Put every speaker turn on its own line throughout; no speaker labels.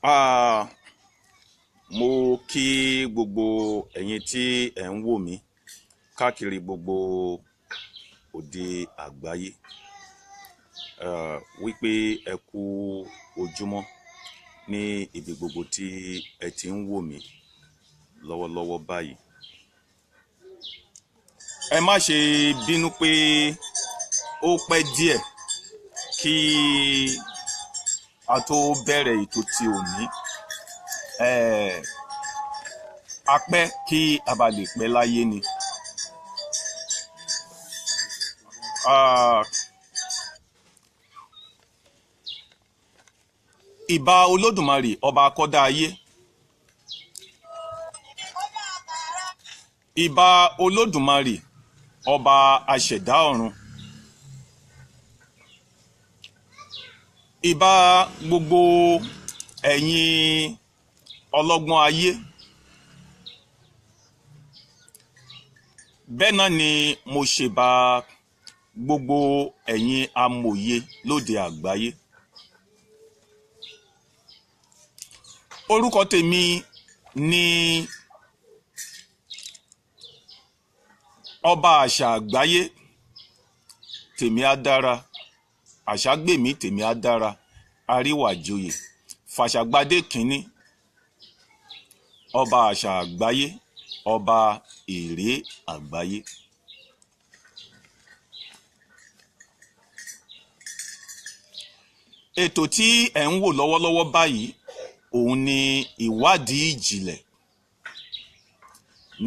Ah, mo kí gbogbo ẹ̀yin tí ẹ̀ ń wò mí káàkiri gbogbo òde àgbáyé wípé ẹ kú ojúmọ́ ní ibi gbogbo tí ẹ ti ń wò mí lọ́wọ́lọ́wọ́ báyìí. Ẹ má ṣe bínú pé ó pẹ́ díẹ̀ kí a tó bẹ̀rẹ̀ ètò ti òní. A pẹ́ kí a bá lè pẹ́ láyé ni. Ìbà Olódùmarè ọba akọ́dá ayé. Ìbà Olódùmarè ọba aṣẹ̀dá ọ̀run. Ìbà gbogbo ẹ̀yin ọlọ́gbọ́n ayé. Bẹ́ẹ̀ náà ni mo ṣèbà gbogbo ẹ̀yin amòye lóde àgbáyé. Orúkọ tèmi ni ọba àṣà àgbáyé, tèmi á dára, àṣàgbèmí tèmi á dára, àríwájòyè, fàṣàgbádé kínní, ọba àṣà àgbáyé, ọba èrè àgbáyé. Ètò tí ẹ̀ ń wò lọ́wọ́lọ́wọ́ báyìí òun ni ìwádìí ìjìnlẹ̀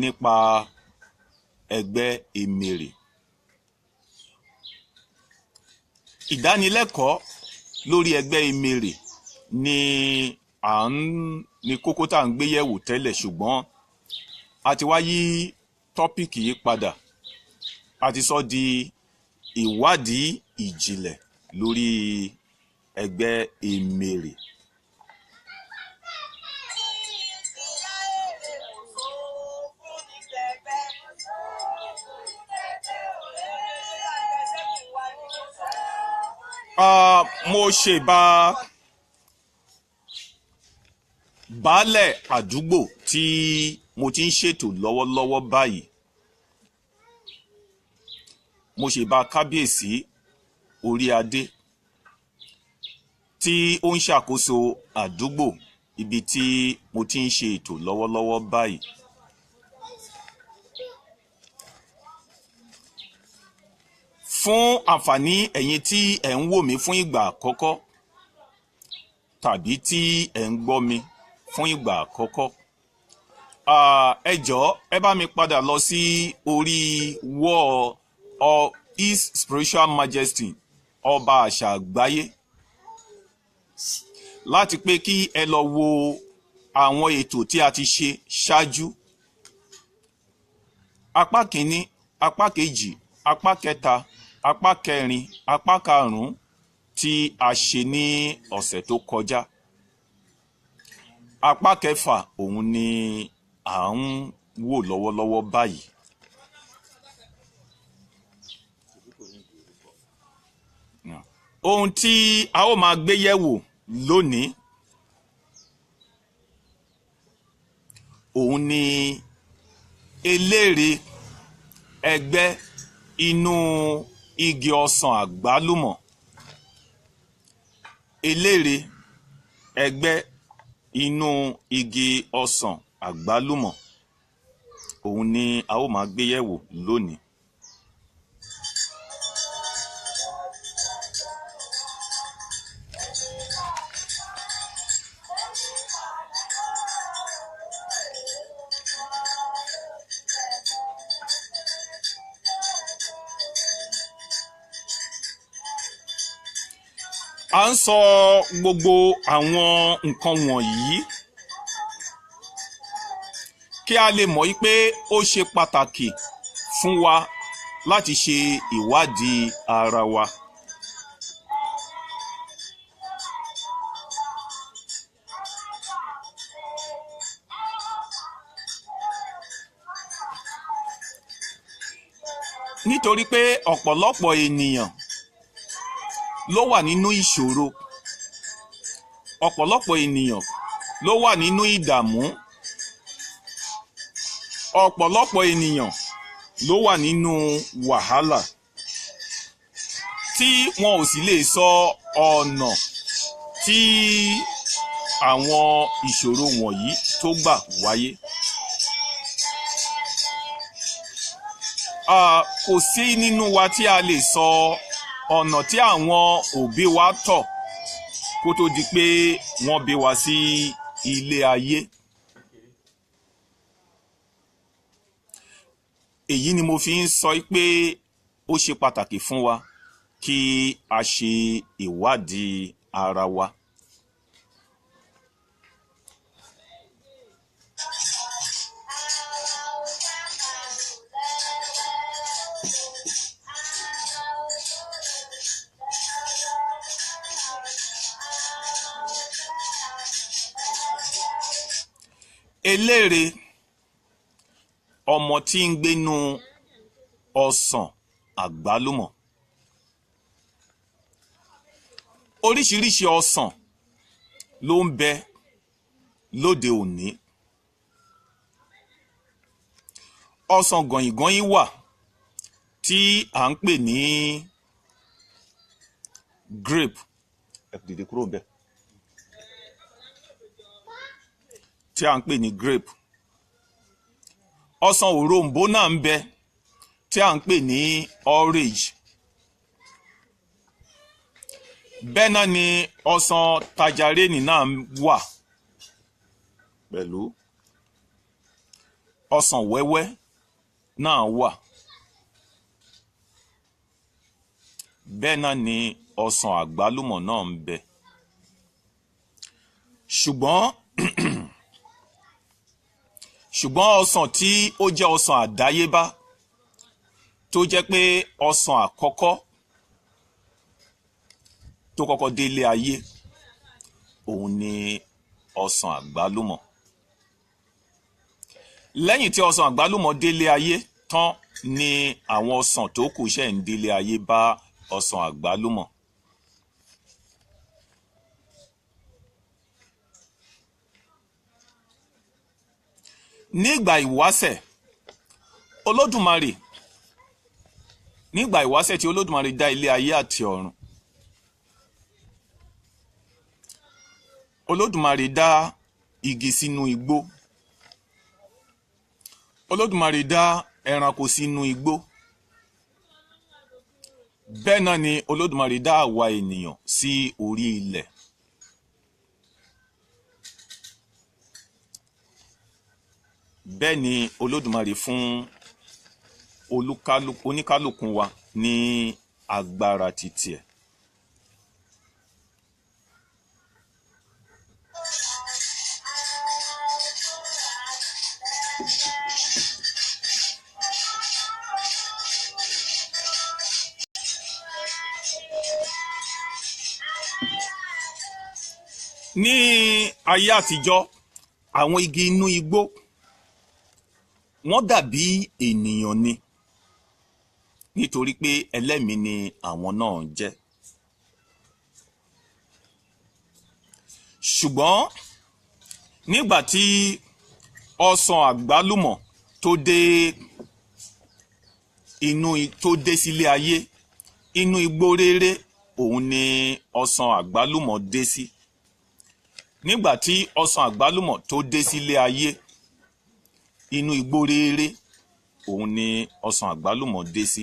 nípa ẹgbẹ́ Emere. Ìdánilẹ́kọ̀ọ́ lórí ẹgbẹ́ Emere ni kókó tá à ń gbé yẹ̀wò tẹ́lẹ̀, ṣùgbọ́n a ti wá yí tọ́pìkì yìí padà. A ti sọ di ìwádìí ìjìnlẹ̀ lórí ẹgbẹ́ Emere. Mo ṣèbà baálẹ̀ àdúgbò tí mo ti ń ṣètò lọ́wọ́lọ́wọ́ báyìí. Mo ṣèbà kábíyèsí orí adé tí ó ń ṣàkóso àdúgbò ibi tí mo ti ń ṣe ètò lọ́wọ́lọ́wọ́ báyìí. Fún àǹfààní ẹ̀yin tí ẹ̀ ń wò mí fún ìgbà àkọ́kọ́ tàbí tí ẹ̀ ń gbọ́ mi fún ìgbà àkọ́kọ́, ẹ jọ̀ọ́ ẹ bá mi padà lọ sí orí wall of His Spiritual Majesty ọba àṣà àgbáyé láti pé kí ẹ lọ wo àwọn ètò tí a ti ṣe ṣáájú. Apá kìíní, apá kejì, apá kẹta, apá kẹrin, apá karùn-ún tí a ṣe ní ọ̀sẹ̀ tó kọjá. Apá kẹfà òun ni à ń wò lọ́wọ́lọ́wọ́ báyìí. Ohun tí a ó máa gbé yẹ̀wò lónìí òun ni eléré ẹgbẹ́ inú igi ọsàn àgbálùmọ̀. Eléré ẹgbẹ́ inú igi ọsàn àgbálùmọ̀ òun ni a ó máa gbé yẹ̀wò lónìí. À ń sọ gbogbo àwọn nǹkan wọ̀nyí kí a lè mọ̀ pé ó ṣe pàtàkì fún wa láti ṣe ìwádìí ara wa. Nítorí pé ọ̀pọ̀lọpọ̀ ènìyàn ló wà nínú ìṣòro. Ọ̀pọ̀lọpọ̀ ènìyàn ló wà nínú ìdààmú, ọ̀pọ̀lọpọ̀ ènìyàn ló wà nínú wàhálà tí wọn ò sì lè sọ ọ̀nà tí àwọn ìṣòro wọ̀nyí tó gbà wáyé. Kò sí nínú wa tí a lè sọ ọ̀nà tí àwọn òbí wa tọ̀ kó tó di pé wọ́n bí wa sí ilé ayé. Èyí ni mo fi ń sọ pé ó ṣe pàtàkì fún wa kí a ṣe ìwádìí ara wa. Emere, ọmọ tí ń gbénú ọsàn àgbálùmọ̀. Oríṣiríṣi ọsàn ló ń bẹ lóde òní. Ọsàn gọ̀yìngọ̀yìn wà tí à ń pè ní grape. Dìde kúrò ńbẹ̀. Tí à ń pè ní grape. Ọsàn òroǹbó náà ń bẹ tí à ń pè ní orange. Bẹ́ẹ̀ náà ni ọsàn tajarénì náà wà pẹ̀lú. Ọsàn wẹ́wẹ́ náà wà. Bẹ́ẹ̀ náà ni ọsàn àgbálùmọ̀ náà ń bẹ. Ṣùgbọ́n ọsàn tí ó jẹ́ ọsàn àdáyébá tó jẹ́ pé ọsàn àkọ́kọ́ tó kọ́kọ́ délé ayé òun ni ọsàn àgbálùmọ̀. Lẹ́yìn tí ọsàn àgbálùmọ̀ délé ayé tán ni àwọn ọsàn tó kù ṣẹ̀ ń délé ayé bá ọsàn àgbálùmọ̀. Nígbà ìwáṣẹ̀ tí Olódùmarè dá ilé ayé àti ọ̀run, Olódùmarè dá igi sínú igbó, Olódùmarè dá ẹranko sínú igbó. Bẹ́ẹ̀ náà ni Olódùmarè dá àwa ènìyàn sí orí ilẹ̀. Bẹ́ẹ̀ ni Olódùmarè fún oníkálùkù wa ní agbára titi ẹ̀. Ní ayé àtijọ́, àwọn igi inú igbó wọ́n dàbí ènìyàn ni, nítorí pé ẹlẹ́mìí ni àwọn náà jẹ́. Ṣùgbọ́n nígbà tí ọsàn àgbálùmọ̀ tó dé sílé ayé, inú igbó réré òun ni ọsàn àgbálùmọ̀ dé sí. Nígbà tí ọsàn àgbálùmọ̀ tó dé sílé ayé, inú igbó réré òun ni ọsàn àgbálùmọ̀ dé sí.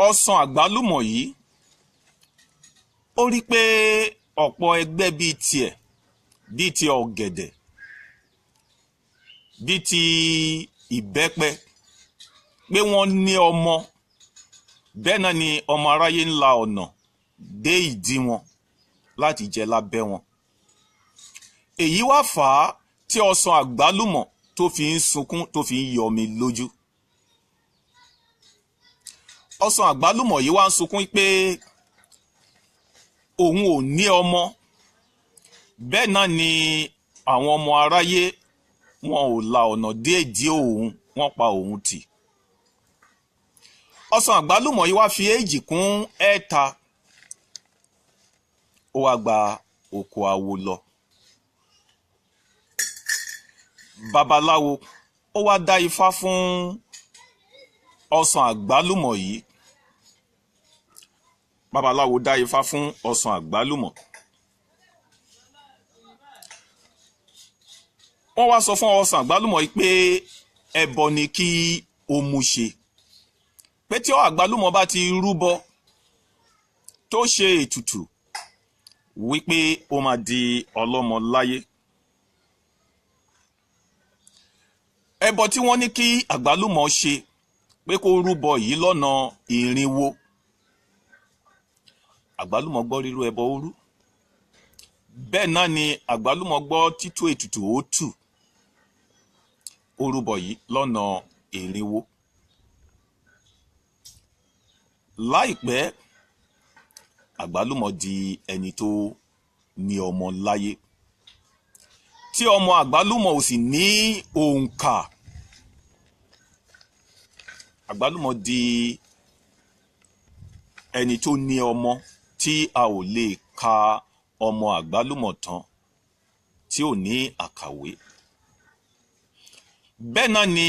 Ọsàn àgbálùmọ̀ yìí, ó rí pé ọ̀pọ̀ ẹgbẹ́ bíi tiẹ̀, bíi ti ọ̀gẹ̀dẹ̀, bíi ti ìbẹ́pẹ, pé wọ́n ní ọmọ. Bẹ́ẹ̀ náà ni ọmọ aráyé ń la ọ̀nà dé ìdí wọn láti jẹ lábẹ́ wọn. Èyí wá fà á tí ọsàn àgbálùmọ̀ tó fi ń sunkún, tó fi ń yọmi lójú. ọsàn àgbálùmọ̀ yìí wá ń sunkún pé òun ò ní ọmọ, bẹ́ẹ̀ náà ni àwọn ọmọ aráyé wọn ò la ọ̀nà dé ìdí òun, wọ́n pa òun tì. ọsàn àgbálùmọ̀ yìí wá fi èjì kún ẹ̀ta, ó wá gba oko awo lọ. babaláwo ó wá dá ifá fún ọsàn àgbálùmọ̀ yìí. babaláwo dá ifá fún ọsàn àgbálùmọ̀. wọ́n wá sọ fún ọsàn àgbálùmọ̀ yìí pé ẹbọ ni kí ó mú ṣe, pé tí àgbálùmọ̀ bá ti rúbọ tó ṣe ètùtù wípé ó máa di ọlọ́mọ láyé. ẹbọ tí wọ́n ní kí àgbálùmọ̀ ṣe pé kó rúbọ yìí lọ́nà 400. àgbálùmọ̀ gbọ́ rírú ẹbọ ó rú, bẹ́ẹ̀ náà ni àgbálùmọ̀ gbọ́ títú ètùtù ó tù, ó rúbọ yìí lọ́nà 400. láìpẹ́ àgbálùmọ̀ di ẹni tó ní ọmọ láyé, tí ọmọ àgbálùmọ̀ ò sì ní òǹkà. àgbálùmọ̀ di ẹni tó ní ọmọ tí a ò lè ka ọmọ àgbálùmọ̀ tán, tí ò ní àkàwé. bẹ́ẹ̀ náà ni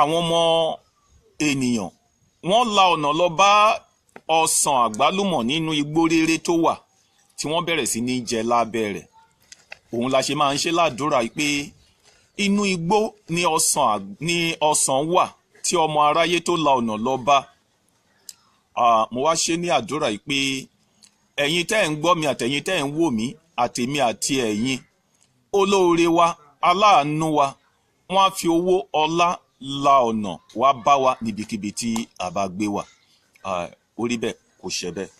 àwọn ọmọ ènìyàn wọ́n la ọ̀nà lọ bá ọsàn àgbálùmọ̀ nínú igbó rere tó wà, tí wọ́n bẹ̀rẹ̀ sí ní jẹ lábẹ́ rẹ̀. òun la ṣe máa ń ṣe ládùúrà pé inú igbó ni ọsàn wà tí ọmọ aráyé tó la ọ̀nà lọ bá. mo wá ṣe ní àdúrà yìí pé ẹ̀yin tẹ́ ẹ̀ ń gbọ́ mi àtẹ̀yin tẹ́ ẹ̀ ń wò mí, àtèmi àti ẹ̀yin, olóore wa, aláàánú wa, wọ́n á fi owó ọlá la ọ̀nà wá bá wa níbikíbi tí a bá gbé wà. ó rí bẹ́ẹ̀, kò ṣe bẹ́ẹ̀.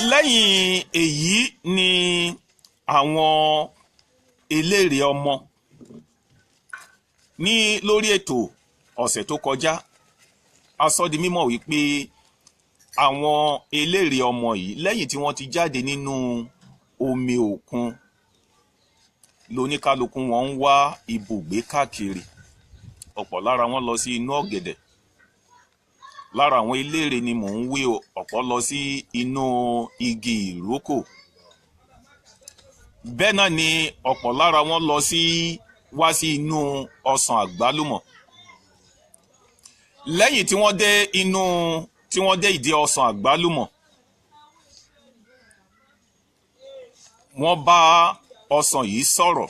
lẹ́yìn èyí ni àwọn eléré ọmọ ní lórí ètò ọ̀sẹ̀ tó kọjá a sọ di mímọ̀ wípé àwọn eléré ọmọ yìí lẹ́yìn tí wọ́n ti jáde nínú omi òkun lóníkálukú wọn ń wá ibùgbé káàkiri. ọ̀pọ̀ lára wọn lọ sí inú ọ̀gẹ̀dẹ̀, lára àwọn eléré ni mò ń wí o, ọ̀pọ̀ lọ sí inú igi ìrókò, bẹ́ẹ̀ náà ni ọ̀pọ̀ lára wọn wá sí inú ọsàn àgbálùmọ̀. lẹ́yìn tí wọ́n dé ìdí ọsàn àgbálùmọ̀, wọ́n bá ọsàn yìí sọ̀rọ̀,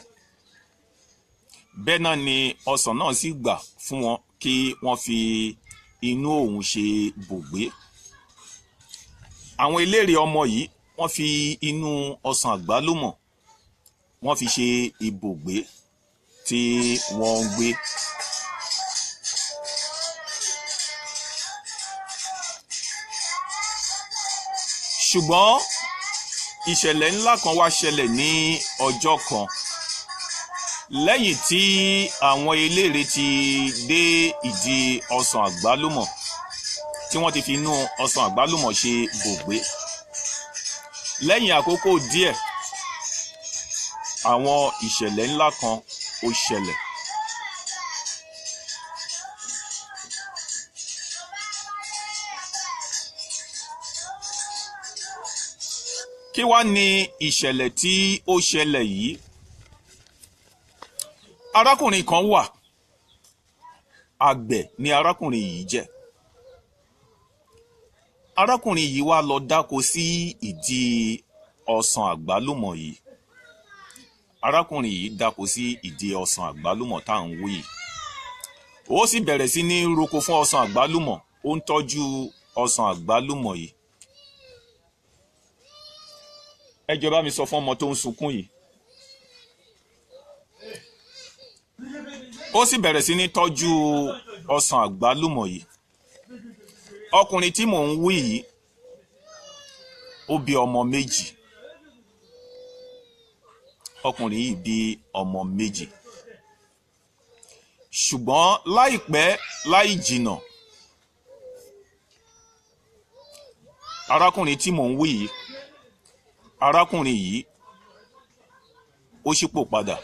bẹ́ẹ̀ náà ni ọsàn náà sì gbà fún wọn kí wọ́n fi inú òun ṣe bùgbé. àwọn eléré ọmọ yìí wọ́n fi inú ọsàn àgbálùmọ̀ wọ́n fi ṣe ibùgbé tí wọ́n ń gbé. ṣùgbọ́n ìṣẹ̀lẹ̀ ńlá kan wá ṣẹlẹ̀ ní ọjọ́ kan lẹ́yìn tí àwọn eléré ti dé ìdí ọsàn àgbálùmọ̀, tí wọ́n ti fi inú ọsàn àgbálùmọ̀ ṣe bùgbé. lẹ́yìn àkókò díẹ̀ àwọn ìṣẹ̀lẹ̀ ńlá kan ó ṣẹlẹ̀. kí wá ní ìṣẹ̀lẹ̀ tí ó ṣẹlẹ̀ yìí? arákùnrin kan wà, àgbẹ̀ ni arákùnrin yìí jẹ́. arákùnrin yìí wá lọ dáko sí ìdí ọsàn àgbálùmọ̀ yìí. arákùnrin yìí dáko sí ìdí ọsàn àgbálùmọ̀ tá à ń wí yìí. ó sì bẹ̀rẹ̀ sí ní roko fún ọsàn àgbálùmọ̀, ó ń tọ́jú ọsàn àgbálùmọ̀ yìí. ẹ jọ̀ọ́ bá mi sọ fún ọmọ tó ń sunkún yìí. ó sì bẹ̀rẹ̀ sí ní tọ́jú ọsàn àgbálùmọ̀ yìí. ọkùnrin tí mò ń wí yìí ó bí ọmọ méjì. Ọkùnrin yìí bí ọmọ méjì. Ṣùgbọ́n láìpẹ́ láì jìnnà, arákùnrin tí mò ń wí yìí, arákùnrin yìí ó ṣípò padà.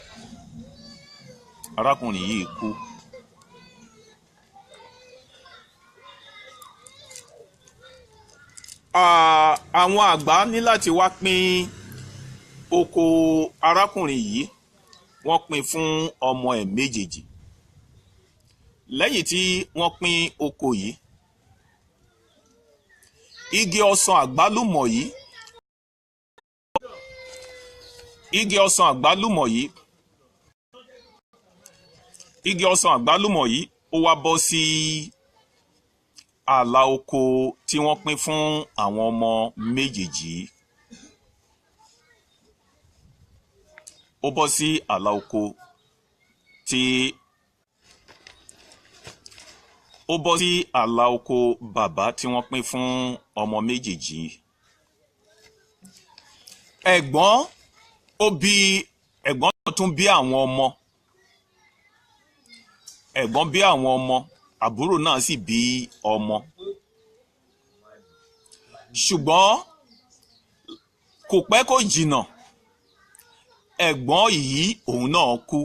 Arákùnrin yìí kú. Àwọn àgbà ní láti wá pín oko arákùnrin yìí, wọ́n pín fún ọmọ ẹ̀ méjèèjì. Lẹ́yìn tí wọ́n pín oko yìí, igi ọsàn àgbálùmọ̀ yìí, igi ọsàn àgbálùmọ̀ yìí, igi ọsàn àgbálùmọ̀ yìí ó wá bọ́ sí ààlà oko tí wọ́n pín fún àwọn ọmọ méjèèjì. Ó bọ́ sí ààlà oko tí ó bọ́ sí ààlà oko bàbá tí wọ́n pín fún ọmọ méjèèjì. Ẹ̀gbọ́n náà tún bí àwọn ọmọ. Ẹ̀gbọ́n bí àwọn ọmọ, àbúrò náà sì bí ọmọ. Ṣùgbọ́n kò pẹ́ kò jìnnà, ẹ̀gbọ́n yìí òun náà kú.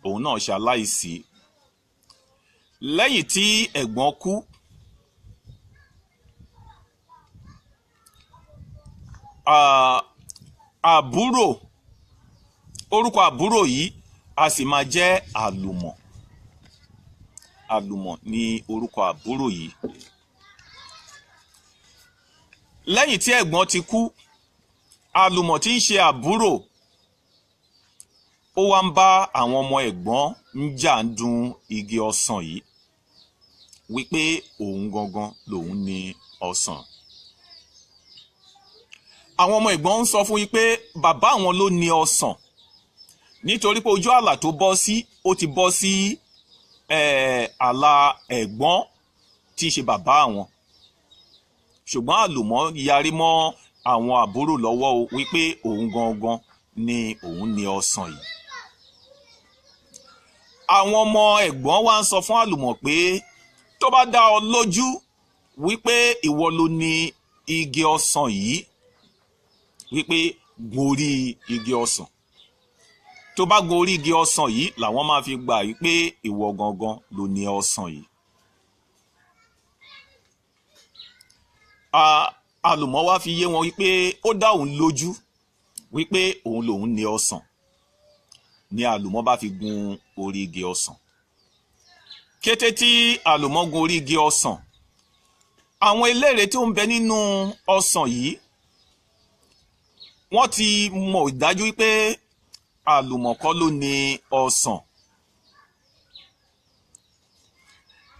Òun náà ṣaláìsí. Lẹ́yìn tí ẹ̀gbọ́n kú, àbúrò, orúkọ àbúrò yìí a sì máa jẹ́ àlùmọ̀. Àlùmọ̀ ni orúkọ àbúrò yìí. Lẹ́yìn tí ẹ̀gbọ́n ti kú, àlùmọ̀ tí ń ṣe àbúrò ó wá ń bá àwọn ọmọ ẹ̀gbọ́n ń jà ń dun igi ọsàn yìí wípé òun gangan lòun ní ọsàn. Àwọn ọmọ ẹ̀gbọ́n ń sọ fún yín pé bàbá àwọn ló ní ọsàn, nítorí pé ojú ààlà tó bọ́ sí, ó ti bọ́ sí ààlà ẹ̀gbọ́n tí í ṣe bàbá àwọn. Ṣùgbọ́n àlùmọ̀ yarí mọ́ àwọn àbúrò lọ́wọ́ wípé òun gangan ni òun ní ọsàn yìí. Àwọn ọmọ ẹ̀gbọ́n wá ń sọ fún àlùmọ̀ pé tó bá dá ọ lójú wípé ìwọ ló ní igi ọsàn yìí, wípé gorí igi ọsàn. Tó bá gorí igi ọsàn yìí làwọn máa fi gbà wípé ìwọ gangan ló ní ọsàn yìí. Àlùmọ̀ wá fi yé wọn wípé ó dá òun lójú wípé òun lòun ní ọsàn, ni àlùmọ̀ bá fi gun orí igi ọsàn. Kété tí àlùmọ̀ gun orí igi ọsàn, àwọn eléèrè tó ń bẹ nínú ọsàn yìí wọ́n ti mọ̀ dájú wípé àlùmọ̀ kọ́ ló ní ọsàn.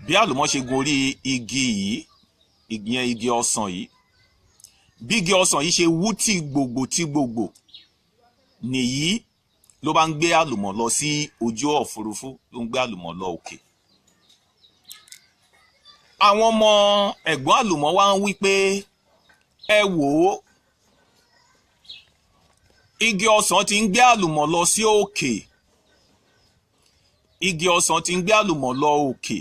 Bí àlùmọ̀ ṣe gun orí igi yìí, igi ọsàn yìí, bí igi ọsàn yìí ṣe wú tí gbogbo nìyí ló bá ń gbé àlùmọ̀ lọ sí ojú òfurufú, ló ń gbé àlùmọ̀ lọ òkè. Àwọn ọmọ ẹ̀gbọ́n àlùmọ̀ wá ń wí pé ẹ wò ó, igi ọsàn ti ń gbé àlùmọ̀ lọ sí òkè. Igi ọsàn ti ń gbé àlùmọ̀ lọ òkè.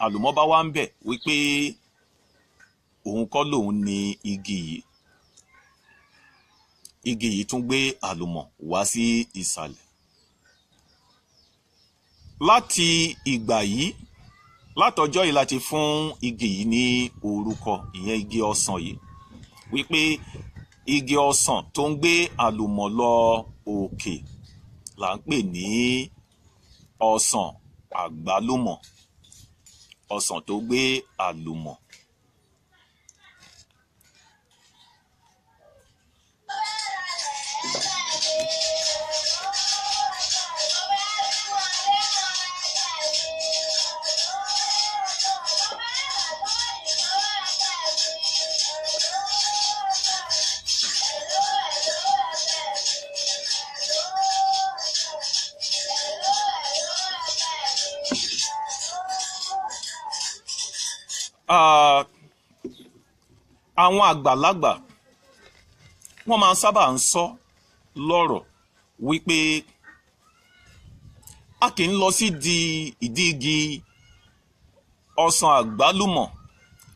Àlùmọ̀ bá wá ń bẹ̀ wípé òun kọ́ lòun ní igi yìí. Igi yìí tún gbé àlùmọ̀ wá sí ìsàlẹ̀. Láti ìgbà yìí, látọjọ́ yìí láti fún igi yìí ní orúkọ, ìyẹn igi ọsàn yìí, wípé igi ọsàn tó ń gbé àlùmọ̀ lọ òkè là ń pè ní ọsàn àgbálùmọ̀. Ọsàn tó gbé àlùmọ̀. àwọn àgbàlagbà wọ́n máa ń sábà ń sọ lọ́rọ̀ wípé a kì í lọ sí ìdí igi ọsàn àgbálùmọ̀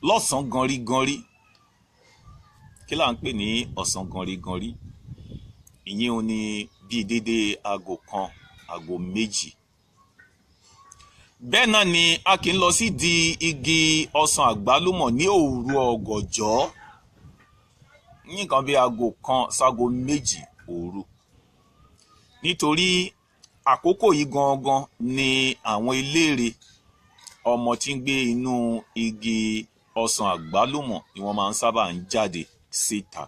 lọ́sàn-án ganríganrí. Kí là ń pè ní ọ̀sán ganríganrí? Ìyẹn ò ní bíi dédé aago kan, aago méjì. Bẹ́ẹ̀ náà ni a kì í lọ sí di igi ọsàn àgbálùmọ̀ ní òru ọ̀gànjọ́, ní nǹkan bíi aago kan sáago méjì òru, nítorí àkókò yìí gangan ni àwọn eléèrè ọmọ tí ń gbé inú igi ọsàn àgbálùmọ̀ ni wọ́n máa ń sábà ń jáde síta.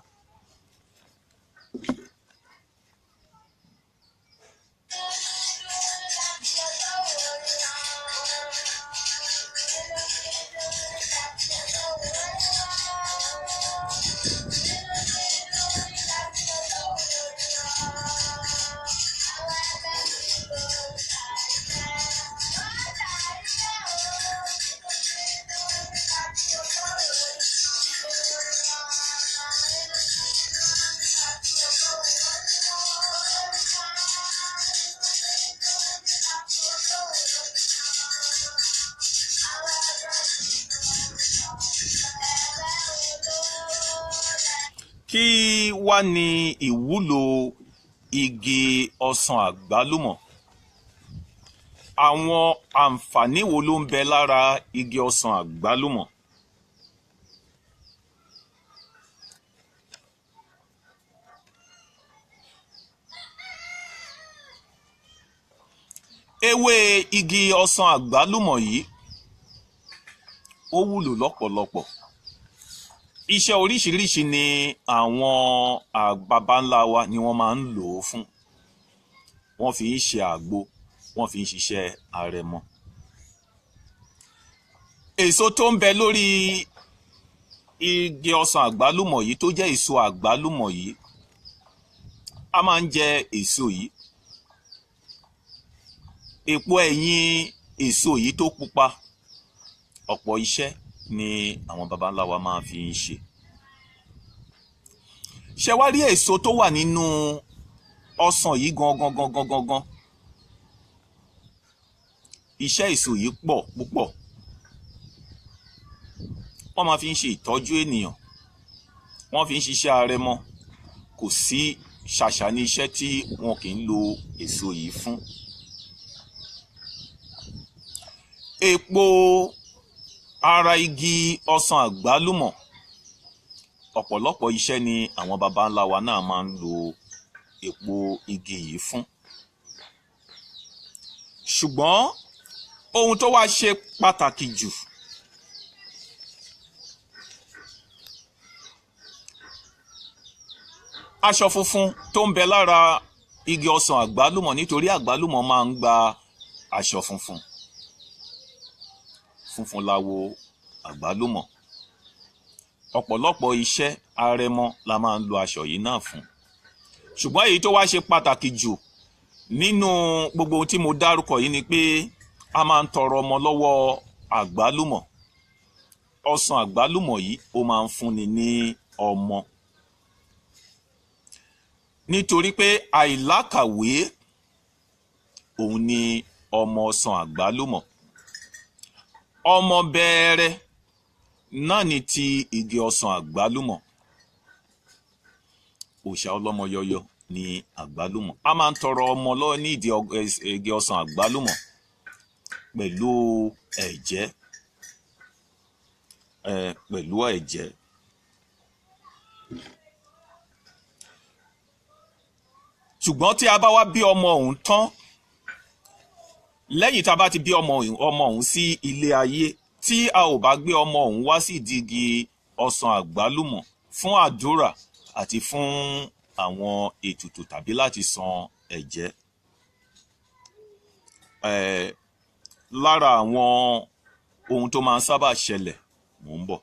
Kí wá ní ìwúlò igi ọsàn àgbálùmọ̀? Àwọn àǹfààní wo ló ń bẹ lára igi ọsàn àgbálùmọ̀? Ewé igi ọsàn àgbálùmọ̀ yìí ó wúlò lọ́pọ̀lọpọ̀. Iṣẹ́ oríṣiríṣi ni àwọn baba ńlá wa ni wọ́n máa ń lò ó fún. Wọ́n fi ń ṣe àgbo, wọ́n fi ń ṣiṣẹ́ àrẹ̀mọ. Èso tó ń bẹ lórí igi ọsàn àgbálùmọ̀ yìí tó jẹ́ èso àgbálùmọ̀ yìí, a máa ń jẹ èso yìí. Èpo ẹ̀yìn èso yìí tó pupa, ọ̀pọ̀ iṣẹ́ ni àwọn baba ńlá wa máa fi ń ṣe. Ṣé wá rí èso tó wà nínú ọsàn yìí gangan, iṣẹ́ èso yìí pọ̀ púpọ̀. Wọ́n máa fi ń ṣe ìtọ́jú ènìyàn, wọ́n fi ń ṣiṣẹ́ àrẹ̀mọ. Kò sí ṣàṣà ní iṣẹ́ tí wọn kì í lo èso yìí fún. Èpo ara igi ọsàn àgbálùmọ̀, ọ̀pọ̀lọpọ̀ iṣẹ́ ni àwọn baba ńlá wa náà máa ń lo èpo igi yìí fún. Ṣùgbọ́n ohun tó wá ṣe pàtàkì jù, aṣọ funfun tó ń bẹ lára igi ọsàn àgbálùmọ̀, nítorí àgbálùmọ̀ máa ń gba aṣọ funfun. Funfun láwo àgbálùmọ̀. Ọ̀pọ̀lọpọ̀ iṣẹ́ àrẹ̀mọ la máa ń lo aṣọ yìí náà fún. Ṣùgbọ́n èyí tó wá ṣe pàtàkì jù nínú gbogbo ohun tí mo dárúkọ yìí ni pé a máa ń tọrọ ọmọ lọ́wọ́ àgbálùmọ̀. Ọsàn àgbálùmọ̀ yìí ó máa ń fúnni ní ọmọ. Nítorí pé àìlákàwé òun ni ọmọ ọsàn àgbálùmọ̀. Ọmọ bẹ̀rẹ̀ náà ni ti igi ọsàn àgbálùmọ̀. Òòṣà ọlọ́mọ yọyọ ni àgbálùmọ̀. A máa ń tọrọ ọmọ lọ́wọ́ ní ìdí igi ọsàn àgbálùmọ̀ pẹ̀lú ẹ̀jẹ̀. Ṣùgbọ́n tí a bá wá bí ọmọ ọ̀hún tán, lẹ́yìn tá a bá ti bí ọmọ ọ̀hún sí ilé ayé, tí a ò bá gbé ọmọ ọ̀hún wá sí ìdígi ọsàn àgbálùmọ̀ fún àdúrà àti fún àwọn ètùtù tàbí láti san ẹ̀jẹ̀, lára àwọn ohun tó máa ń sábà ṣẹlẹ̀, mò ń bọ̀.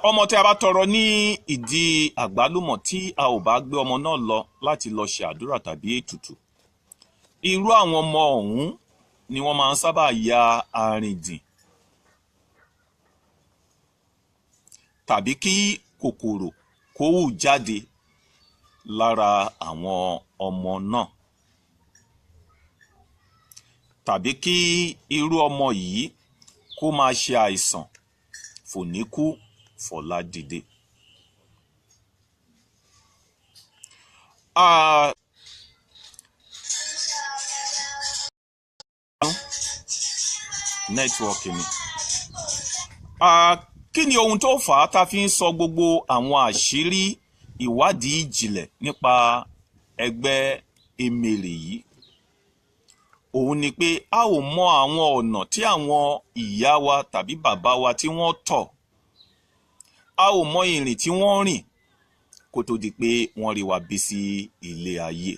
Ọmọ tí a bá tọrọ ní ìdí àgbálùmọ̀ tí a ò bá gbé ọmọ náà lọ láti lọ ṣe àdúrà tàbí ètùtù, irú àwọn ọmọ ọ̀hún ni wọ́n máa ń sábà ya arìndìn tàbí kí kòkòrò kó hù jáde lára àwọn ọmọ náà, tàbí kí irú ọmọ yìí kó máa ṣe àìsàn fòníkú fọ̀la dìde. Nẹ́tíwọ́ọ̀kì ni. Kí ni ohun tó fà á tá a fi ń sọ gbogbo àwọn àṣírí ìwádìí ìjìnlẹ̀ nípa ẹgbẹ́ Emere yìí? Òun ni pé a ò mọ àwọn ọ̀nà tí àwọn ìyá wa tàbí bàbá wa tí wọ́n tọ̀, a ò mọ ìrìn tí wọ́n rìn kó tó di pé wọ́n rí wa bí sí ilé ayé.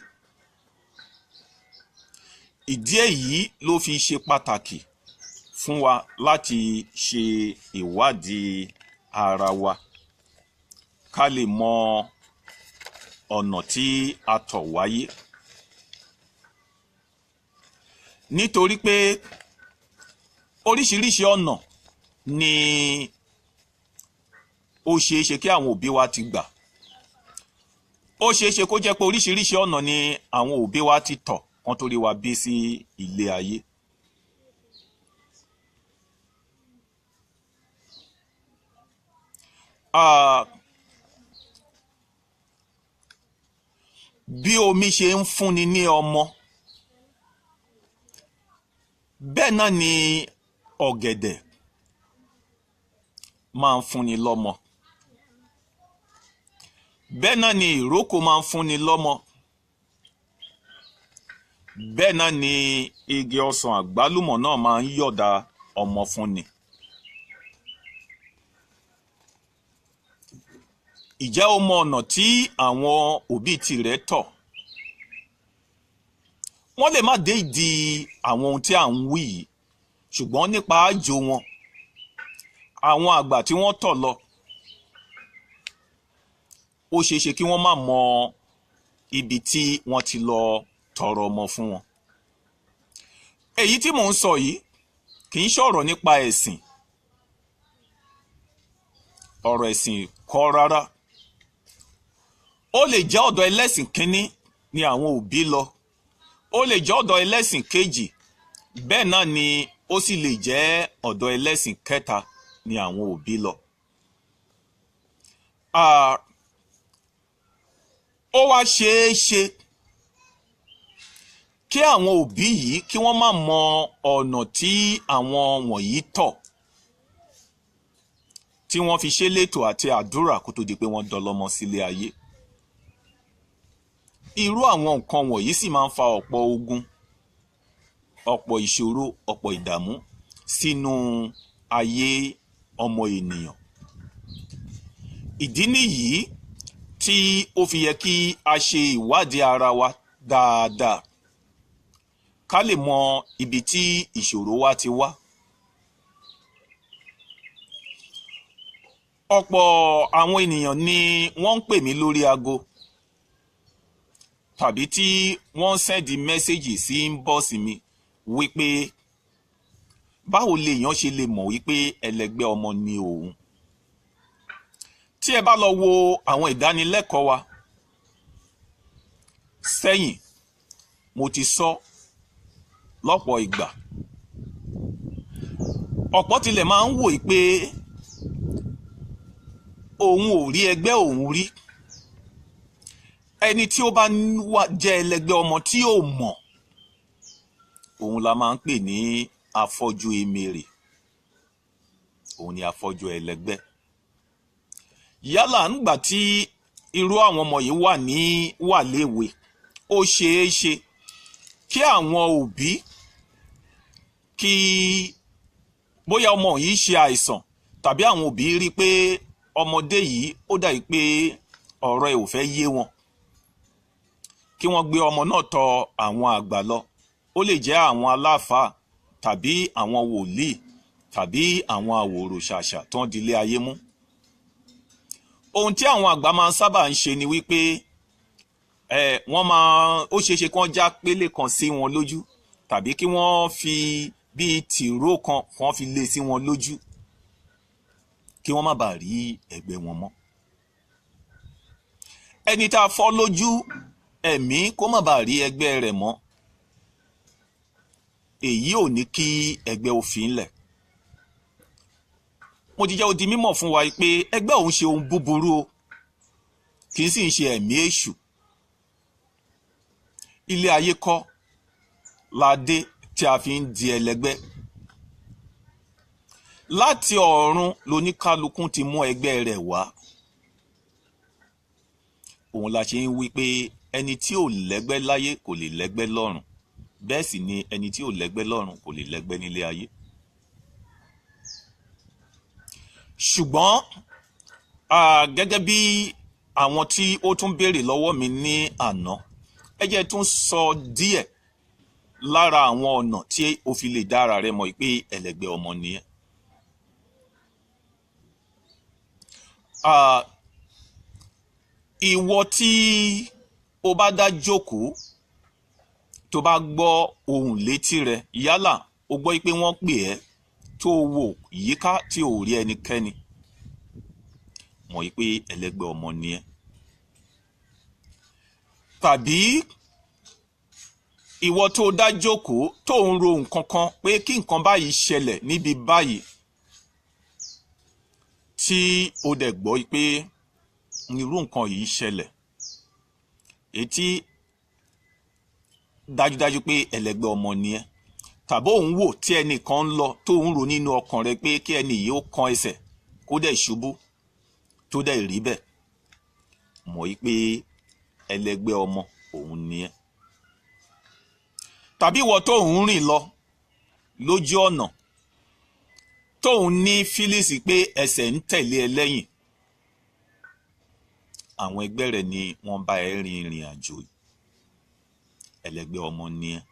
Ìdí èyí ló fi ṣe pàtàkì fún wa láti ṣe ìwádìí ara wa ká lè mọ ọ̀nà tí a tọ̀ wáyé. Nítorí pé oríṣiríṣi ọ̀nà ni ó ṣeé ṣe kí àwọn òbí wa ti gbà. Ó ṣeé ṣe kó jẹ́ pé oríṣiríṣi ọ̀nà ni àwọn òbí wa ti tọ̀ kán tó rí wa bí sí ilé ayé. Bí omi ṣe ń fúnni ní ọmọ, bẹ́ẹ̀ náà ni ọ̀gẹ̀dẹ̀ máa ń fúnni lọ́mọ. Bẹ́ẹ̀ náà ni ìrókò máa ń fúnni lọ́mọ. Bẹ́ẹ̀ náà ni igi ọsàn àgbálùmọ̀ náà máa ń yọ̀dá ọmọ fúnni. Ìjẹ́ o mọ ọ̀nà tí àwọn òbí tirẹ̀ tọ̀? Wọ́n lè má dé ìdí àwọn ohun tí à ń wí yìí, ṣùgbọ́n nípa àjò wọn, àwọn àgbà tí wọ́n tọ̀ lọ, ó ṣeé ṣe kí wọ́n má mọ ibi tí wọ́n ti lọ tọrọ ọmọ fún wọn. Èyí tí mò ń sọ yìí kì í ṣọ̀rọ̀ nípa ẹ̀sìn. Ọ̀rọ̀ ẹ̀sìn kọ́ rárá. Ó lè jẹ́ ọ̀dọ̀ ẹlẹ́sìn kínní ni àwọn òbí lọ. Ó lè jẹ́ ọ̀dọ̀ ẹlẹ́sìn kejì. Bẹ́ẹ̀ náà ni ó sì lè jẹ́ ọ̀dọ̀ ẹlẹ́sìn kẹta ni àwọn òbí lọ. Ó wá ṣeé ṣe kí àwọn òbí yìí kí wọ́n má mọ ọ̀nà tí àwọn wọ̀nyí tọ̀ tí wọ́n fi ṣe létò àti àdúrà kó tó di pé wọ́n dọlọ́mọ sílé ayé. Irú àwọn nǹkan wọ̀nyí sì máa ń fa ọ̀pọ̀ ogun, ọ̀pọ̀ ìṣòro, ọ̀pọ̀ ìdààmú sínú ayé ọmọ ènìyàn. Ìdí nìyí tí ó fi yẹ kí a ṣe ìwádìí ara wa dáadáa ká lè mọ ibi tí ìṣòro wa ti wá. Ọ̀pọ̀ àwọn ènìyàn ni wọ́n ń pè mí lórí aago tàbí tí wọ́n sẹ́ndì mẹ́sẹ́jì sí inbọ́ọ̀sì mi wípé báwo lèèyàn ṣe lè mọ̀ wípé ẹlẹgbẹ́ ọmọ ni òun. Tí ẹ bá lọ wo àwọn ìdánilẹ́kọ̀ọ́ wa sẹ́yìn, mo ti sọ lọ́pọ̀ ìgbà. Ọ̀pọ̀ tilẹ̀ máa ń wò pé òun ò rí ẹgbẹ́ òun rí. Ẹni tí ó bá jẹ́ ẹlẹgbẹ́ ọmọ tí ò mọ̀, òun la máa ń pè ní afọ́jú Emere. Òun ni afọ́jú ẹlẹgbẹ́. Yálà nígbà tí irú àwọn ọmọ yìí wà léwe, ó ṣeé ṣe kí àwọn òbí kí bóyá ọmọ yìí ṣe àìsàn tàbí àwọn òbí rí pé ọmọdé yìí ó dàbí pé ọ̀rọ̀ ẹ̀ ò fẹ́ yé wọn, kí wọ́n gbé ọmọ náà tọ̀ àwọn àgbà lọ. Ó lè jẹ́ àwọn aláàfáà tàbí àwọn wòlíì tàbí àwọn àwòrò ṣàṣà tó ń dilé ayé mú. ohun tí àwọn àgbà máa ń sábà ń ṣe ni wípé ó ṣeéṣe kí wọ́n já pélé kan sí wọn lójú tàbí kí wọ́n fi bíi tìró kan wọ́n fi lé sí wọn lójú kí wọ́n má bàa rí ẹ̀gbẹ́ wọn mọ́. ẹni tá a fọ́ lójú ẹ̀mí kó má bàa rí ẹgbẹ́ rẹ̀ mọ́, èyí ò ní kí ẹgbẹ́ òfin lẹ̀. mo ti jẹ́ ó di mímọ̀ fún wa pé ẹgbẹ́ òun ṣe ohun búburú o, kì í sì ń ṣe ẹ̀mí èṣù. ilé ayé kọ́ la dé tí a fi ń di ẹlẹgbẹ́. láti ọ̀run loníkálukú ti mú ẹgbẹ́ rẹ̀ wá. òun la ṣe ń wí pé ẹni tí ò lẹ́gbẹ́ láyé kò lè lẹ́gbẹ́ lọ́run, bẹ́ẹ̀ sì ni ẹni tí ò lẹ́gbẹ́ lọ́run kò lè lẹ́gbẹ́ nílé ayé. ṣùgbọ́n gẹ́gẹ́ bí àwọn tí ó tún béèrè lọ́wọ́ mi ní àná, ẹ jẹ́ tún sọ díẹ̀ lára àwọn ọ̀nà tí o fi lè dá ara rẹ mọ̀ pé ẹlẹgbẹ́ ọmọ nìyẹn. ìwọ tí o bá dá jókòó tó bá gbọ́ ohùn létí rẹ, yálà o gbọ́ pé wọ́n pè ẹ́ tó wò yíká tí ò rí ẹnikẹ́ni, mọ̀ pé ẹlẹgbẹ́ ọmọ nìyẹn. tàbí ìwọ tó dá jókòó tó ń ro nǹkan kan pé kí nǹkan báyìí ṣẹlẹ̀ níbi báyìí, tí o dẹ̀ gbọ́ pé irú nǹkan yìí ṣẹlẹ̀, ètí dájúdájú pé ẹlẹgbẹ́ ọmọ nìyẹn. tàbí òun wò tí ẹnìkan ń lọ tó ń rò nínú ọkàn rẹ pé kí ẹni yìí ó kan ẹsẹ̀ kó dẹ̀ ṣubú tó dẹ̀ rí bẹ́ẹ̀, mọ̀ pé ẹlẹgbẹ́ ọmọ òun nìyẹn. tàbí ìwọ tó ń rìn lọ lójú ọ̀nà tó ń ní fílíìsì pé ẹsẹ̀ ń tẹ̀lé ẹ lẹ́yìn, àwọn ẹgbẹ́ rẹ ni wọ́n bá ẹ rin ìrìn àjò yìí, ẹlẹgbẹ́ ọmọ nìyẹn.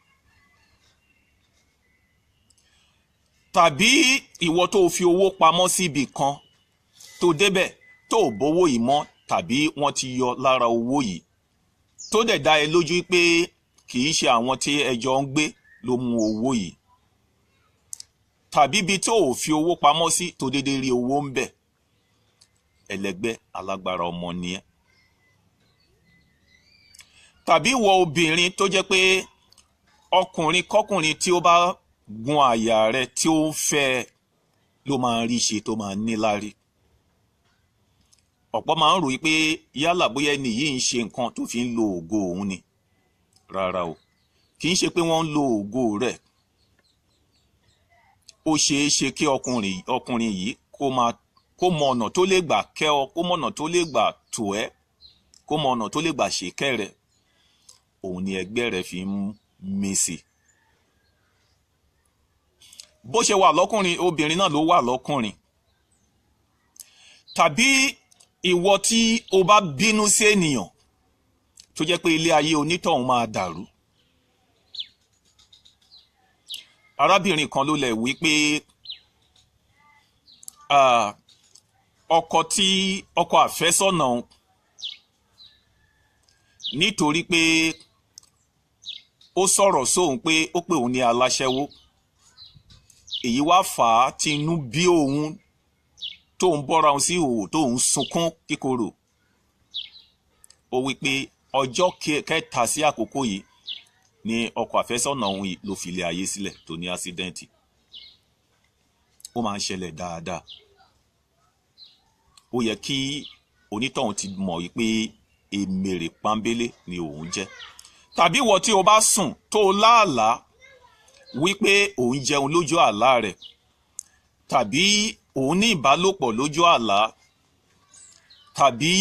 tàbí ìwọ tó fi owó pamọ́ síbi kan tó débẹ̀ tó bówó yìí mọ́, tàbí wọ́n ti yọ lára owó yìí tó dẹ̀ dá ẹ lójú pé kì í ṣe àwọn tí ẹjọ́ ń gbé ló mú owó yìí, tàbí ibi tó fi owó pamọ́ sí tó dédé rí owó ń bẹ̀, ẹlẹgbẹ́ alágbára ọmọ nìyẹn. tàbí ìwọ obìnrin tó jẹ́ pé ọkùnrin kọ́kùnrin tí ó bá gun àyà rẹ tí ó ń fẹ́ ló máa rí ṣe tó máa ní lárí. ọ̀pọ̀ máa ń rò pé yálà bóyá ẹni yìí ń ṣe nǹkan tó fi ń lo ògo òun ni. rárá o, kì í ṣe pé wọ́n ń lo ògo rẹ̀. ó ṣeé ṣe kí ọkùnrin yìí kó mọ ọ̀nà tó lè gbà kẹ́ ọ, kó mọ ọ̀nà tó lè gbà tò ẹ́, kó mọ ọ̀nà tó lè gbà ṣèkẹ́ rẹ̀. òun ni ẹgbẹ́ rẹ̀ fi ń mèsì. bó ṣe wà lọ́kùnrin, obìnrin náà ló wà lọ́kùnrin. tàbí ìwọ tí o bá bínú sí ènìyàn tó jẹ́ pé ilé ayé onítọ̀hún máa dàrú. arábìnrin kan ló lẹ̀ wí pé ọkọ àfẹ́sọ́nà nítorí pé ó sọ̀rọ̀ sóhun pé ó pè òun ní aláṣẹ́wó, èyí wá fà á tí inú bí òun tóun bọ́ra òun sí ìhòòhò tóun sunkún kíkorò. ó wí pé ọjọ́ kẹta sí àkókò yìí ni ọkọ àfẹ́sọ́nà òun ló fi ilé ayé sílẹ̀ tó ní ásídẹ́ǹtì. ó máa ń ṣẹlẹ̀ dáadáa. ó yẹ kí onítọ̀hún ti mọ̀ wípé Emere pọ́nbélé ni òun jẹ́. tàbí ìwọ tí o bá sùn tó láàlàá wípé òun jẹun lójú àlá rẹ̀, tàbí òun ní ìbálòpọ̀ lójú àlá, tàbí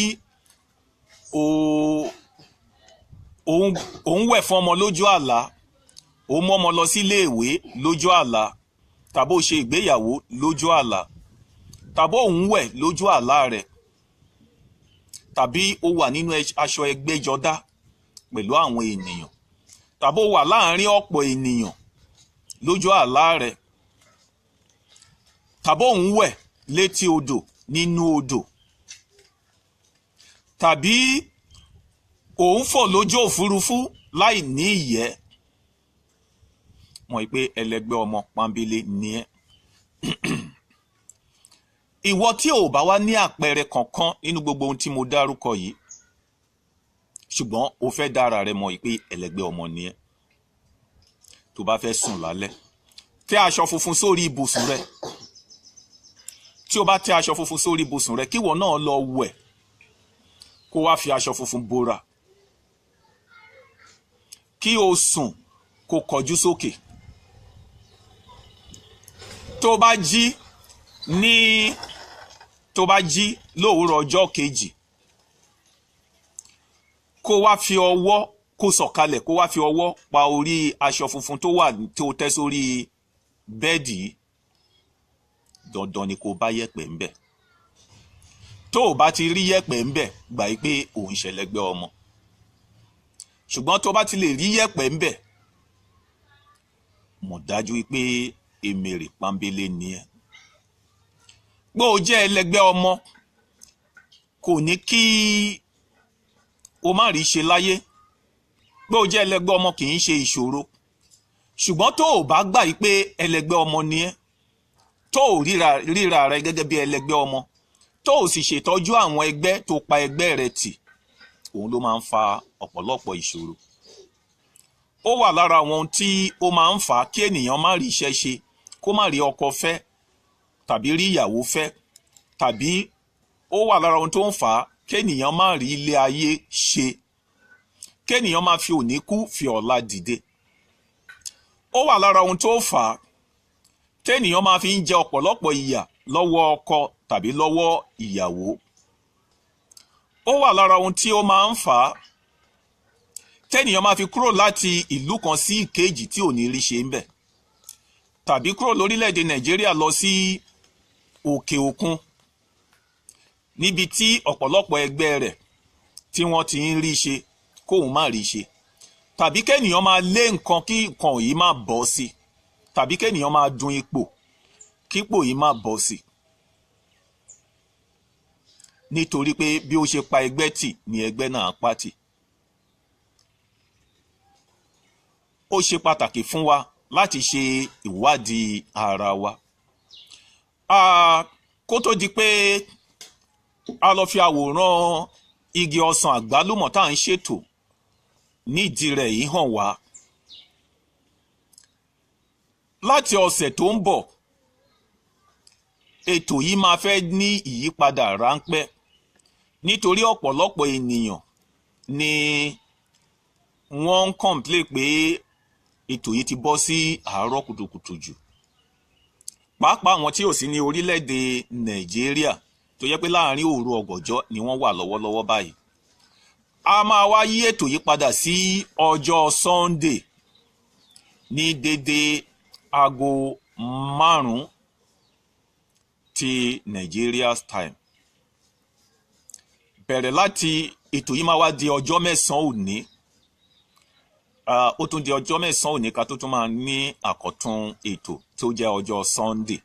òun wẹ̀ fún ọmọ lójú àlá, òun mú ọmọ lọ sí iléèwé lójú àlá, tàbí ó ṣe ìgbéyàwó lójú àlá, tàbí òun wẹ̀ lójú àlá rẹ̀, tàbí ó wà nínú aṣọ ẹgbẹ́jọdá pẹ̀lú àwọn ènìyàn, tàbí ó wà láàárín ọ̀pọ̀ ènìyàn lójú àlá rẹ̀, tàbí òun wẹ̀ létí odò nínú odò. tàbí òun fò lójú òfurufú láì ní ìyẹ́, mọ̀ pé ẹlẹgbẹ́ ọmọ pọ́nbélé ni ẹ́. Ìwọ tí ò bá wá ní àpẹẹrẹ kankan nínú gbogbo ohun tí mo dárúkọ yìí, ṣùgbọ́n o fẹ́ dára rẹ mọ̀ pé ẹlẹgbẹ́ ọmọ ni ẹ́, tó bá fẹ́ sùn lálẹ́, tẹ́ aṣọ funfun sórí ibùsùn rẹ. Tí o bá tẹ́ aṣọ funfun sórí ibùsùn rẹ, kíwọ náà lọ wẹ̀ kó wá fi aṣọ funfun bóra, kí o sùn kó kọjú sókè. Tó bá jí lówùúrọ̀ ọjọ́ kejì, kó wá fi ọwọ́ kó sọ̀kalẹ̀, kó wá fi ọwọ́ pa orí aṣọ funfun tó tẹ́ sórí bẹ́ẹ̀dì yìí. Dandan ni kó bá yẹ̀pẹ̀ ń bẹ̀. Tó o bá ti rí yẹ̀pẹ̀ ń bẹ̀, gbà pé òun ṣẹlẹgbẹ́ ọmọ. Ṣùgbọ́n tó bá ti lè rí yẹ̀pẹ̀ ń bẹ̀, mọ̀ dájú pé Emere pọ́nbélé ni ẹ́. Pé o jẹ́ ẹlẹgbẹ́ ọmọ kò ní kí o má rí ṣe láyé. Pé o jẹ́ ẹlẹgbẹ́ ọmọ kì í ṣe ìṣòro. Ṣùgbọ́n tó o bá gbà pé ẹlẹgbẹ́ ọmọ ni ẹ́, tó o ríra rẹ gẹ́gẹ́ bí ẹlẹgbẹ́ ọmọ, tó o sì ṣètọ́jú àwọn ẹgbẹ́ tó pa ẹgbẹ́ rẹ tì, òun ló máa ń fa ọ̀pọ̀lọpọ̀ ìṣòro. Ó wà lára àwọn ohun tí ó máa ń fà á kí ènìyàn má rí iṣẹ́ ṣe, kó má rí ọkọ fẹ́, tàbí rí ìyàwó fẹ́, tàbí ó wà lára ohun tó ń fà á kí ènìyàn má rí ilé ayé ṣe, kí ènìyàn má fi òní kú fi ọ̀la dìde. Ó wà lára ohun tó fà á kí ènìyàn má fi ń jẹ ọ̀pọ̀lọpọ̀ ìyà lọ́wọ́ ọkọ tàbí lọ́wọ́ ìyàwó. Ó wà lára ohun tí ó máa ń fà á kí ènìyàn má fi kúrò láti ìlú kan sí ìkejì tí ò ní rí ṣe ń bẹ̀, tàbí kúrò lórílẹ̀‐èdè Nàìjíríà lọ sí òkè òkun níbi tí ọ̀pọ̀lọpọ̀ ẹgbẹ́ rẹ̀ tí wọ́n ti ń rí ṣe kóun má rí ṣe, tàbí kéèyàn máa lé nǹkan kí nǹkan yìí má bọ́ sí, tàbí kéèyàn máa dun ipò kípò yìí má bọ́ sí. Nítorí pé bí ó ṣe pa ẹgbẹ́ tì ni ẹgbẹ́ náà pa tì. Ó ṣe pàtàkì fún wa láti ṣe ìwádìí ara wa. Kó tó di pé a lọ fi àwòrán igi ọsàn àgbálùmọ̀ tá à ń ṣètò nídìí rẹ̀ yìí hàn wá. Láti ọ̀sẹ̀ tó ń bọ̀, ètò yìí máa fẹ́ ní ìyípadà ráńpẹ́, nítorí ọ̀pọ̀lọpọ̀ ènìyàn ni wọ́n ń complain pé ètò yìí ti bọ́ sí àárọ̀ kùtùkùtù jù. Pàápàá àwọn tí ò sí ní orílẹ̀-èdè Nàìjíríà tó yẹ pé láàrin òru ọ̀gànjọ́ ni wọ́n wà lọ́wọ́lọ́wọ́ báyìí. A máa wá yí ètò yìí padà sí ọjọ́ Sunday ní dédé aago 5 ti Nigeria's time. Bẹ̀rẹ̀ láti ètò yìí máa wá di ọjọ́ 9 òní. Ó tún di ọjọ́ 9 òní ká tó tún máa ní àkọ́tún ètò tó jẹ́ ọjọ́ Sunday.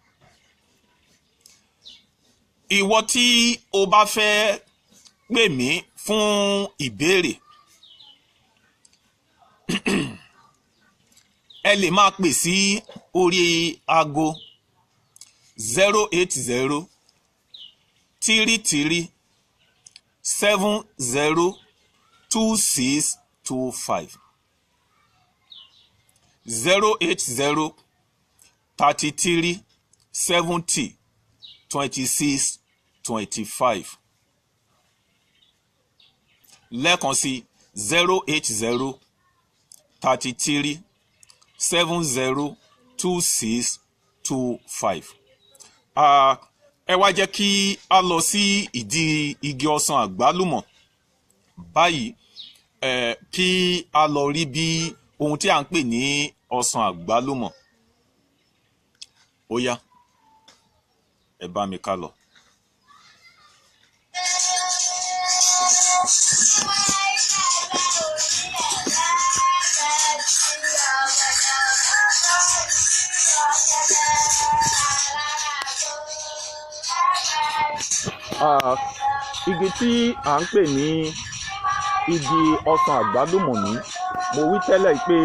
Ìwọ tí o bá fẹ́ pè mí fún ìbéèrè, ẹ lè máa pè sí orí aago 080 33 70 2625. 080 33 70 2625. Lẹ́ẹ̀kan sí 080 33 70 2625. Ẹ wá jẹ́ kí a lọ sí ìdí igi ọsàn àgbálùmọ̀ báyìí, kí a lọ rí bí ohun tí a ń pè ní ọsàn àgbálùmọ̀. Ó yá, ẹ bá mi ká lọ. igi tí à ń pè ní igi ọsàn àgbálùmọ̀ ní, mo wí tẹ́lẹ̀ pé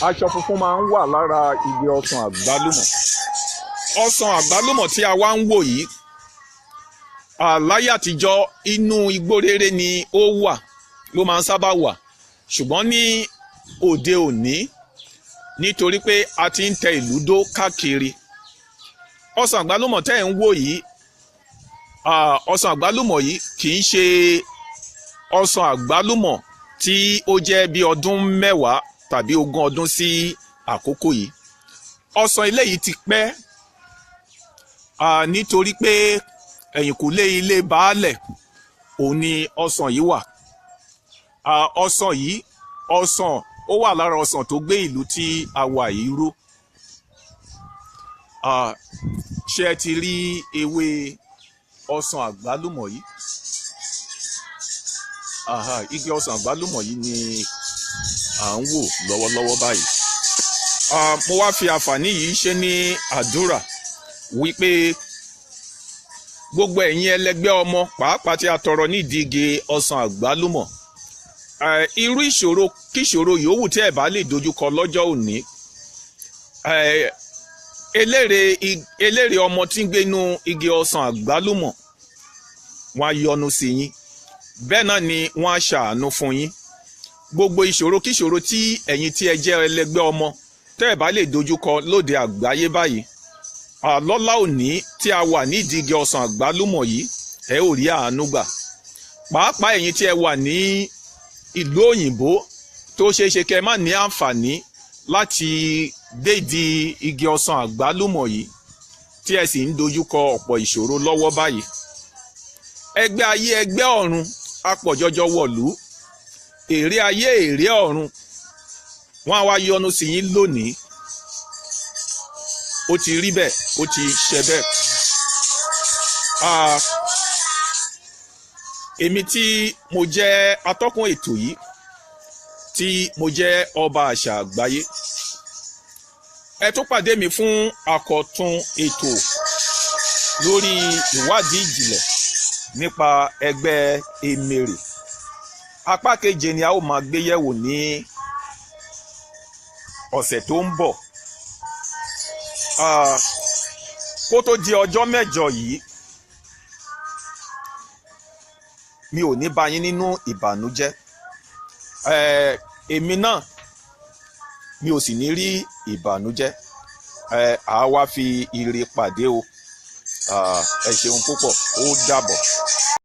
aṣọ funfun máa ń wà lára igi ọsàn àgbálùmọ̀. Ọsàn àgbálùmọ̀ tí a wá ń wò yìí, láyé àtijọ́ inú igbó rere ni ó wà, ló máa ń sábà wà, ṣùgbọ́n ní òde òní, nítorí pé a ti ń tẹ ìlú dó káàkiri, ọsàn àgbálùmọ̀ tẹ́ ẹ̀ ń wò yìí, ọsàn àgbálùmọ̀ yìí kì í ṣe ọsàn àgbálùmọ̀ tí ó jẹ́ bí ọdún 10 tàbí 20 ọdún sí àkókò yìí. Ọsàn eléyìí ti pẹ́, nítorí pé ẹ̀yìnkùlé ilé baálẹ̀ òun ni ọsàn yìí wà. Ọsàn yìí, ó wà lára ọsàn tó gbé ìlú tí a wà yìí ró. Ṣé ẹ ti rí ewé ọsàn àgbálùmọ̀ yìí? Igi ọsàn àgbálùmọ̀ yìí ni à ń wò lọ́wọ́lọ́wọ́ báyìí. Mo wá fi àǹfààní yìí ṣe ní àdúrà wípé gbogbo ẹ̀yin ẹlẹgbẹ́ ọmọ, pàápàá tí a tọrọ nídìí igi ọsàn àgbálùmọ̀, irú ìṣòro kíṣòro yòówù tí ẹ bá lè dojúkọ lọ́jọ́ òní, eléré ọmọ tí ń gbénú igi ọsàn àgbálùmọ̀ wọ́n á yọ́nú sí yín, bẹ́ẹ̀ náà ni wọ́n á ṣàánú fún yín. Gbogbo ìṣòro kíṣòro tí ẹ̀yin tí ẹ jẹ́ ẹlẹgbẹ́ ọmọ tẹ́ ẹ bá lè dojúkọ lóde àgbáyé báyìí, lọ́lá òní tí a wà nídìí igi ọsàn àgbálùmọ̀ yìí, ẹ ò rí àánú gbà. Pàápàá ẹ̀yin tí ẹ wà ní ìlú òyìnbó tó ṣeé ṣe kẹ́ ẹ má ní àǹfààní láti dédìí igi ọsàn àgbálùmọ̀ yìí, tí ẹ sì ń dojúkọ ọ̀pọ̀ ìṣòro lọ́wọ́ báyìí. Ẹgbẹ́ ayé ẹgbẹ́ ọ̀run apọ̀jọjọ wọ̀lú, èrè ayé èrè ọ̀run, wọ́n á wá yọ́nú sí yín lónìí. Ó ti rí bẹ́ẹ̀, ó ti ṣe bẹ́ẹ̀. Èmi tí mo jẹ́ atọ́kùn ètò yìí, tí mo jẹ́ ọba àṣà àgbáyé, ẹ tún pàdé mi fún àkọ́tún ètò lórí ìwádìí ìjìnlẹ̀ nípa ẹgbẹ́ Emere. Apá keje ni a ó máa gbé yẹ̀wò ní ọ̀sẹ̀ tó ń bọ̀. Kó tó di ọjọ́ mẹ́jọ yìí, mi ò ní bá yín nínú ìbànújẹ́. Èmi náà mi ò sì ní rí ìbànújẹ́. A wá fi ire pàdé o. Ẹ ṣeun púpọ̀, ó dàbọ̀.